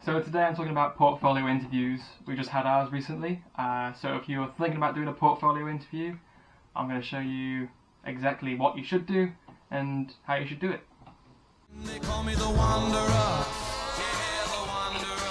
So today I'm talking about portfolio interviews. We just had ours recently. So if you're thinking about doing a portfolio interview, I'm going to show you exactly what you should do and how you should do it. They call me the Wanderer. Yeah, the Wanderer.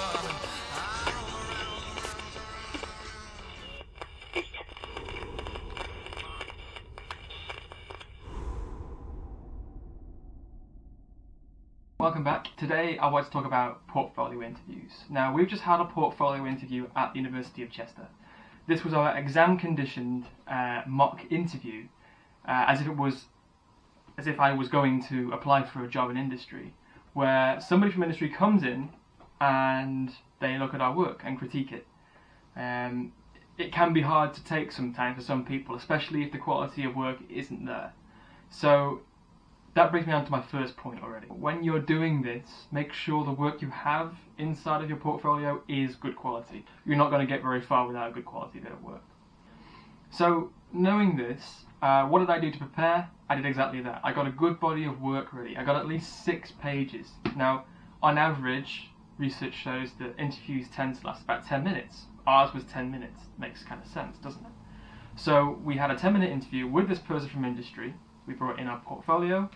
Welcome back. Today I want to talk about portfolio interviews. Now we've just had a portfolio interview at the University of Chester. This was our exam conditioned mock interview, as if I was going to apply for a job in industry, where somebody from industry comes in and they look at our work and critique it. It can be hard to take sometimes for some people, especially if the quality of work isn't there. So that brings me on to my first point already. When you're doing this, make sure the work you have inside of your portfolio is good quality. You're not going to get very far without a good quality bit of work. So knowing this, what did I do to prepare? I did exactly that. I got a good body of work ready. I got at least 6 pages. Now, on average, research shows that interviews tend to last about 10 minutes. Ours was 10 minutes. Makes kind of sense, doesn't it? So we had a 10-minute interview with this person from industry. We brought in our portfolio,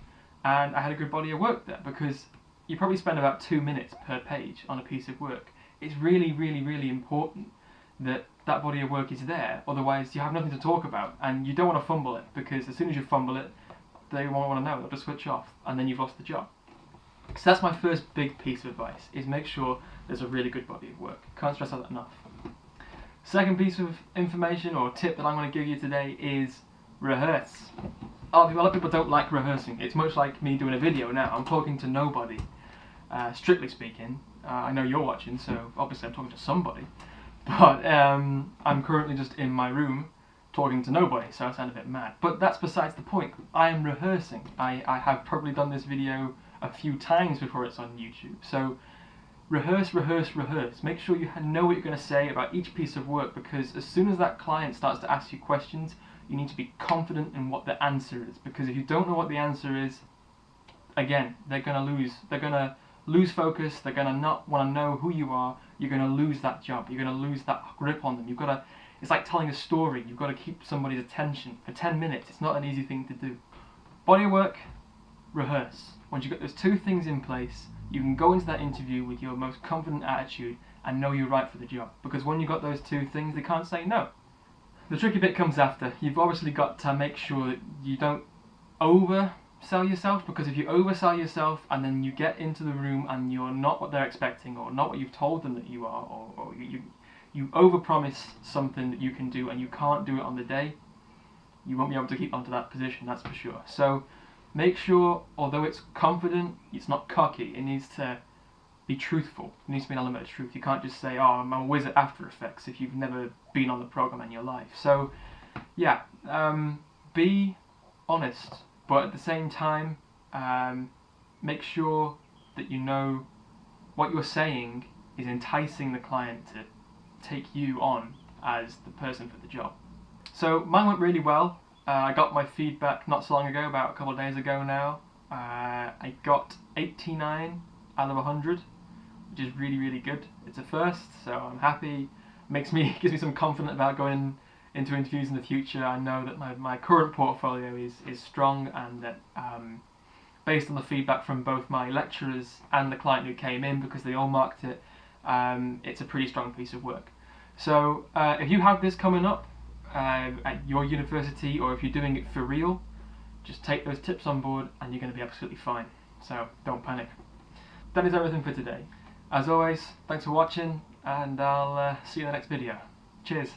and I had a good body of work there, because you probably spend about 2 minutes per page on a piece of work. It's really, really, really important that that body of work is there, otherwise you have nothing to talk about, and you don't want to fumble it, because as soon as you fumble it, they won't want to know, they'll just switch off, and then you've lost the job. So that's my first big piece of advice, is make sure there's a really good body of work. Can't stress that enough. Second piece of information or tip that I'm going to give you today is rehearse. A lot of people don't like rehearsing. It's much like me doing a video now. I'm talking to nobody, strictly speaking. I know you're watching, so obviously I'm talking to somebody. But I'm currently just in my room talking to nobody, so I sound a bit mad. But that's besides the point. I am rehearsing. I have probably done this video a few times before it's on YouTube. So rehearse, rehearse, rehearse. Make sure you know what you're going to say about each piece of work, because as soon as that client starts to ask you questions, you need to be confident in what the answer is, because if you don't know what the answer is, again, they're going to lose. They're going to lose focus. They're going to not want to know who you are. You're going to lose that job. You're going to lose that grip on them. You've got to. It's like telling a story. You've got to keep somebody's attention for 10 minutes. It's not an easy thing to do. Body of work, rehearse. Once you've got those 2 things in place, you can go into that interview with your most confident attitude and know you're right for the job. Because when you've got those 2 things, they can't say no. The tricky bit comes after. You've obviously got to make sure that you don't oversell yourself, because if you oversell yourself and then you get into the room and you're not what they're expecting, or not what you've told them that you are, or you overpromise something that you can do and you can't do it on the day, you won't be able to keep onto that position, that's for sure. So make sure, although it's confident, it's not cocky. It needs to be truthful. It needs to be an element of truth. You can't just say, oh, I'm a whiz at After Effects, if you've never been on the program in your life. So yeah, be honest, but at the same time, make sure that you know what you're saying is enticing the client to take you on as the person for the job. So mine went really well. I got my feedback not so long ago, about a couple of days ago now. I got 89 out of 100, which is really, really good. It's a first, so I'm happy. Gives me some confidence about going into interviews in the future. I know that my current portfolio is strong, and that based on the feedback from both my lecturers and the client who came in, because they all marked it, it's a pretty strong piece of work. So if you have this coming up at your university, or if you're doing it for real, just take those tips on board and you're going to be absolutely fine. So don't panic. That is everything for today. As always, thanks for watching, and I'll see you in the next video. Cheers.